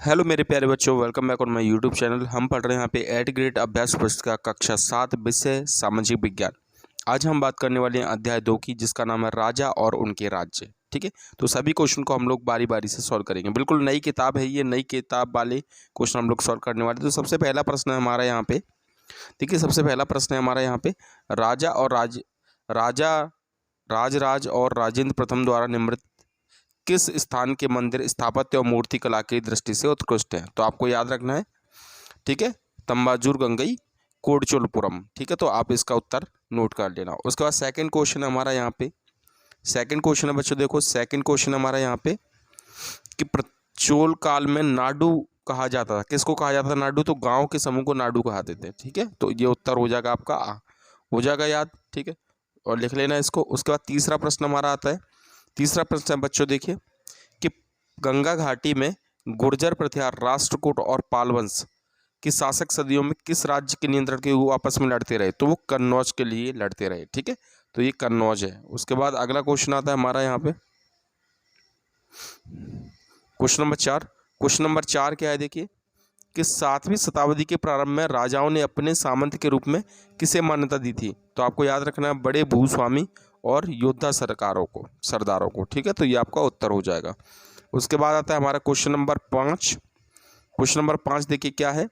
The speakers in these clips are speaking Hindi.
हेलो मेरे प्यारे बच्चों, welcome back on my YouTube channel. हम पढ़ रहे हैं यहाँ पे 8th ग्रेड अभ्यास पुस्तिका कक्षा 7 विषय सामाजिक विज्ञान। आज हम बात करने वाले हैं अध्याय 2 की, जिसका नाम है राजा और उनके राज्य। ठीक है, तो सभी क्वेश्चन को हम लोग बारी बारी से सॉल्व करेंगे। बिल्कुल नई किताब है ये, नई किताब वाले क्वेश्चन हम लोग सॉल्व करने वाले। तो सबसे पहला प्रश्न है हमारा यहाँ पे, देखिए सबसे पहला प्रश्न है हमारा यहाँ पे, राजा और राजराज और राजेंद्र प्रथम द्वारा निर्मित किस स्थान के मंदिर स्थापत्य और मूर्ति कला की दृष्टि से उत्कृष्ट है। तो आपको याद रखना है, ठीक है, तंबाजूर गंगई कोडचोलपुरम। ठीक है, तो आप इसका उत्तर नोट कर लेना। उसके बाद सेकंड क्वेश्चन हमारा यहाँ पे, सेकंड क्वेश्चन है बच्चों, देखो सेकंड क्वेश्चन हमारा यहाँ पे कि चोल काल में नाडू कहा जाता था। किसको कहा जाता था नाडू? तो गांव के समूह को नाडू कहते थे। ठीक है, तो ये उत्तर हो जाएगा आपका आ, हो जाएगा याद। ठीक है, और लिख लेना इसको। उसके बाद तीसरा प्रश्न हमारा आता है, तीसरा प्रश्न है बच्चों देखिए कि गंगा घाटी में गुर्जर प्रतिहार राष्ट्रकूट और पालवंश की शासक सदियों में किस राज्य के नियंत्रण के वो आपस में लड़ते रहे? तो वो कन्नौज के लिए लड़ते रहे। ठीक है, तो ये कन्नौज है। उसके बाद अगला क्वेश्चन आता है हमारा यहाँ पे क्वेश्चन नंबर 4। क्वेश्चन नंबर 4 क्या है देखिए कि 7वीं शताब्दी के प्रारंभ में राजाओं ने अपने सामंत के रूप में किसे मान्यता दी थी? तो आपको याद रखना है बड़े भूस्वामी और योद्धा सरदारों को। ठीक है, तो ये आपका उत्तर हो जाएगा। उसके बाद आता है हमारा क्वेश्चन नंबर 5। क्वेश्चन नंबर 5 देखिए क्या है,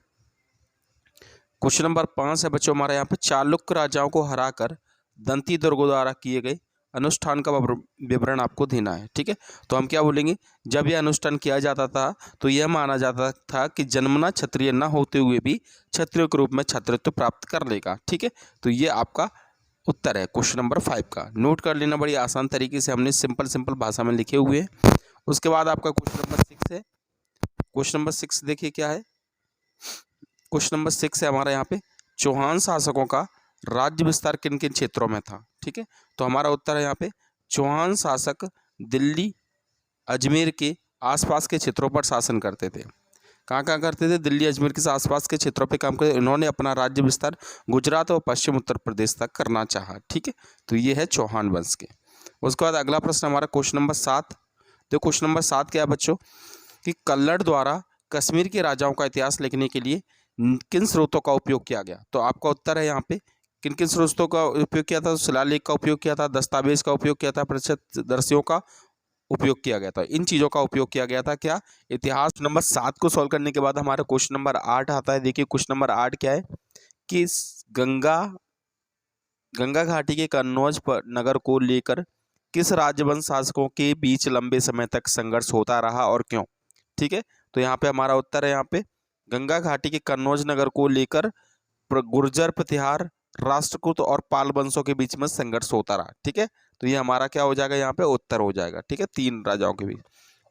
क्वेश्चन नंबर 5 है बच्चों हमारा यहाँ पे, चालुक्य राजाओं को हराकर दंती दुर्ग द्वारा किए गए अनुष्ठान का विवरण आपको देना है। ठीक है, तो हम क्या बोलेंगे, जब यह अनुष्ठान किया जाता था तो यह माना जाता था कि जन्मना क्षत्रिय न होते हुए भी क्षत्रिय के रूप में छात्रत्व प्राप्त कर लेगा। ठीक है, तो ये आपका उत्तर है क्वेश्चन नंबर 5 का। नोट कर लेना, बड़ी आसान तरीके से हमने सिंपल भाषा में लिखे हुए हैं। उसके बाद आपका क्वेश्चन नंबर 6 है। क्वेश्चन नंबर 6 देखिए क्या है, क्वेश्चन नंबर 6 है हमारा यहाँ पे, चौहान शासकों का राज्य विस्तार किन किन क्षेत्रों में था? ठीक है, तो हमारा उत्तर है यहाँ पे, चौहान शासक दिल्ली अजमेर के आसपास के क्षेत्रों पर शासन करते थे। कहाँ करते थे? दिल्ली अजमेर के आसपास के क्षेत्रों पे काम करते। इन्होंने अपना राज्य विस्तार गुजरात और पश्चिम उत्तर प्रदेश तक करना चाहा। ठीक है, तो ये है चौहान वंश के। उसके बाद अगला प्रश्न हमारा क्वेश्चन नंबर 7। तो क्वेश्चन नंबर 7 क्या है बच्चों कि कल्लड़ द्वारा कश्मीर के राजाओं का इतिहास लिखने के लिए किन स्रोतों का उपयोग किया गया? तो आपका उत्तर है यहाँ पे, किन किन स्रोतों का उपयोग किया था? तो शिलालेख का उपयोग किया था, दस्तावेज का उपयोग किया था, प्रत्यक्षदर्शियों का उपयोग किया गया था। इन चीज़ों का उपयोग किया गया था क्या इतिहास। नंबर 7 को सॉल्व करने के बाद हमारा क्वेश्चन नंबर 8 आता है। देखिए क्वेश्चन नंबर 8 क्या है कि गंगा घाटी के कन्नौज नगर को लेकर किस राजवंश शासकों के बीच लंबे समय तक संघर्ष होता रहा और क्यों? ठीक है, तो यहाँ पे हमारा उत्तर है, यहाँ पे गंगा घाटी के कन्नौज नगर को लेकर गुर्जर प्रतिहार राष्ट्रकूट और पाल वंशों के बीच में संघर्ष होता रहा। ठीक है, तो ये हमारा क्या हो जाएगा, यहाँ पे उत्तर हो जाएगा। ठीक है, 3 राजाओं के बीच।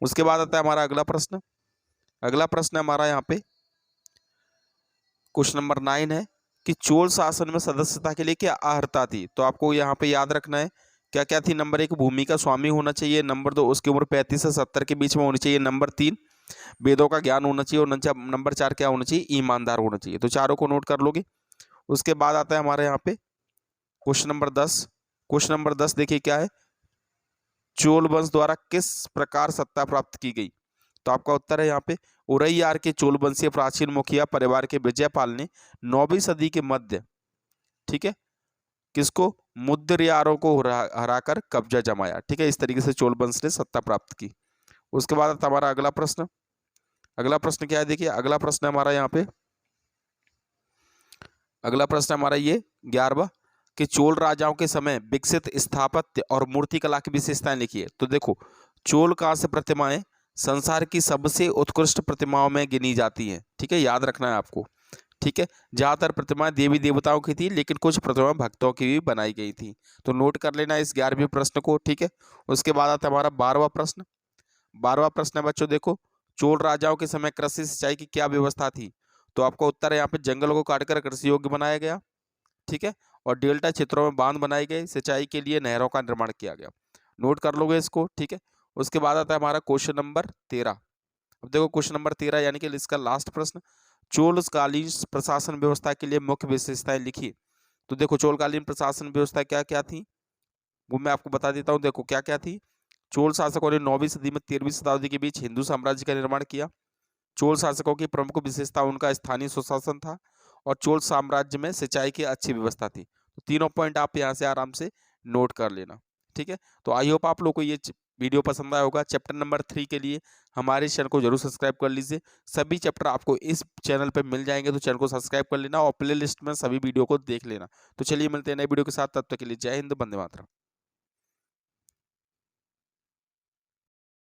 उसके बाद आता है हमारा अगला प्रश्न। अगला प्रश्न हमारा यहाँ पे क्वेश्चन नंबर 9 है कि चोल शासन में सदस्यता के लिए क्या अर्हता थी? तो आपको यहाँ पे याद रखना है क्या क्या थी। नंबर 1 भूमि का स्वामी होना चाहिए। नंबर 2 उसकी उम्र 35 से 70 के बीच में होनी चाहिए। नंबर 3 वेदों का ज्ञान होना चाहिए। और नंबर 4 क्या होना चाहिए, ईमानदार होना चाहिए। तो चारों को नोट कर लोगे। उसके बाद आता है हमारे यहाँ पे क्वेश्चन नंबर 10। क्वेश्चन नंबर 10 देखिए क्या है, चोल वंश द्वारा किस प्रकार सत्ता प्राप्त की गई? तो आपका उत्तर है यहाँ पे, उरैयार के चोल वंशीय प्राचीन मुखिया परिवार के विजयपाल ने 9वीं सदी के मध्य, ठीक है, किसको, मुद्दरियारों को हराकर कब्जा जमाया। ठीक है, इस तरीके से चोल वंश ने सत्ता प्राप्त की। उसके बाद हमारा अगला प्रश्न, अगला प्रश्न क्या है देखिए, अगला प्रश्न हमारा यहाँ पे, अगला प्रश्न हमारा ये 11वां कि चोल राजाओं के समय विकसित स्थापत्य और मूर्तिकला की विशेषताएं लिखिए। तो देखो चोल कांस्य प्रतिमाएं संसार की सबसे उत्कृष्ट प्रतिमाओं में गिनी जाती हैं। ठीक है, याद रखना है आपको। ठीक है, ज्यादातर प्रतिमाएं देवी देवताओं की थी, लेकिन कुछ प्रतिमाएं भक्तों की भी बनाई गई थी। तो नोट कर लेना इस 11वें प्रश्न को। ठीक है, उसके बाद आता है हमारा 12वां प्रश्न। 12वां प्रश्न है बच्चों देखो, चोल राजाओं के समय कृषि सिंचाई की क्या व्यवस्था थी? तो आपका उत्तर है यहाँ पे, जंगलों को काटकर कृषि योग्य बनाया गया। ठीक है, और डेल्टा क्षेत्रों में बांध बनाए गए, सिंचाई के लिए नहरों का निर्माण किया गया। नोट कर लोगे इसको। ठीक है, उसके बाद आता है हमारा क्वेश्चन नंबर 13। अब देखो क्वेश्चन नंबर 13 यानी कि इसका लास्ट प्रश्न, चोलकालीन प्रशासन व्यवस्था के लिए मुख्य विशेषताएं लिखिए। तो देखो चोलकालीन प्रशासन व्यवस्था क्या क्या थी वो मैं आपको बता देता हूँ। देखो क्या क्या थी, चोल शासकों ने 9वीं सदी में 13वीं शताब्दी के बीच हिंदू साम्राज्य का निर्माण किया। चोल शासकों की प्रमुख विशेषता उनका स्थानीय सुशासन था और चोल साम्राज्य में सिंचाई की अच्छी व्यवस्था थी। तो तीनों पॉइंट आप यहाँ से आराम से नोट कर लेना। ठीक है, तो आई होप आप लोग को ये वीडियो पसंद आया होगा। चैप्टर नंबर 3 के लिए हमारे चैनल को जरूर सब्सक्राइब कर लीजिए। सभी चैप्टर आपको इस चैनल पे मिल जाएंगे, तो चैनल को सब्सक्राइब कर लेना और प्ले लिस्ट में सभी वीडियो को देख लेना। तो चलिए मिलते हैं नए वीडियो के साथ, तब तक के लिए जय हिंद, वंदे मातरम।